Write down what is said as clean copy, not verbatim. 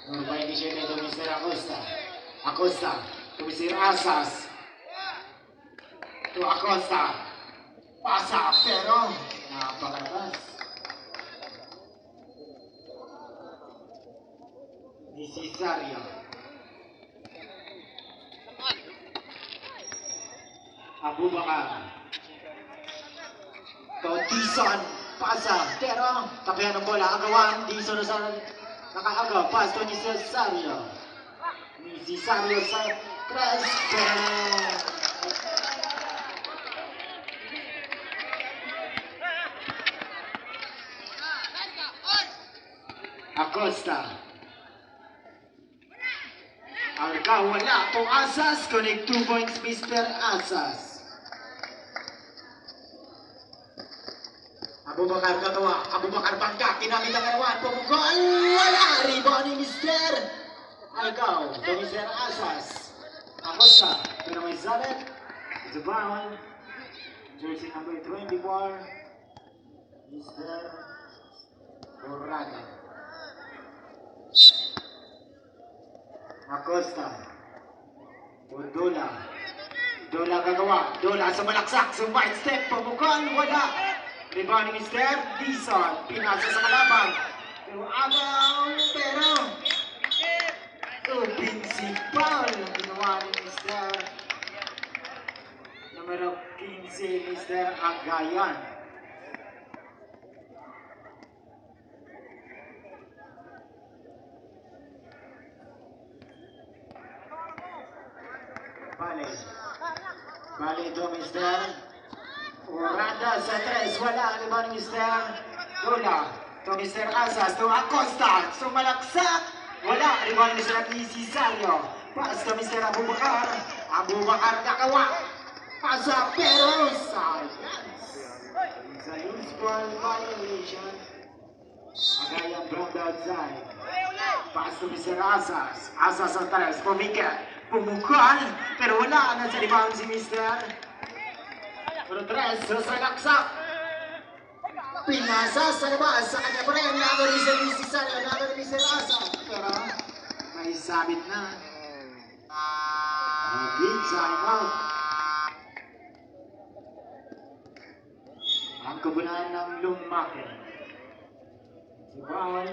Number 27 to Mr. Acosta. Acosta to Mr. Asas. To Acosta. Pasa pero napakalabas. Necesario. Abubakar. To Dison. Pasa pero tapihan ng bola. Agawan. Dison sa nakaagaw. Pas to Necesario. Necesario sa tres pero Acosta. Arca wala to Asas. Connect 2 points Mr. Asas. Abubakar katawa. Abubakar bangga. Kinamit ang karawan. Pumukol. Wala. Rebound ni Mr. Alcao. To Mr. Asas. Acosta. Pero may Zabet. It's a foul. Jersey number 24. Mr. Borraga. Acosta. Dola. Dola kagawa. Dola sa malaksak. Sa wide step. Pumukol. Wala. Rebound ni Mr. Dison. Pinasa sa kalaban. Pero agaw. Pero. Offensive foul. Ang ginawa ni Mr. Numero 15. Mr. Agayan. Bale ito Mr. Oranda sa tres. Wala. Rebound ni Mr. Dola. To Mr. Asas. To Acosta. Sumalaksak. Wala. Rebound ni Mr. Necesario. Pass to Mr. Abubakar. Abubakar nakawa. Pasa pero sayang. Sa loose ball violation. Agayan from the outside. Pass to Mr. Asas. Asas sa tres. Pumikat. Pumukal, pero wala na sa rebound si Mr. Pero tres, sa laksak. Pinasa sa labas sa kanya pa rin. Number ni Mr. Necesario, number ni Mr. Asa. Pero may sabit na. Big time out. Ang kabunan ng lumaki. Si Brown.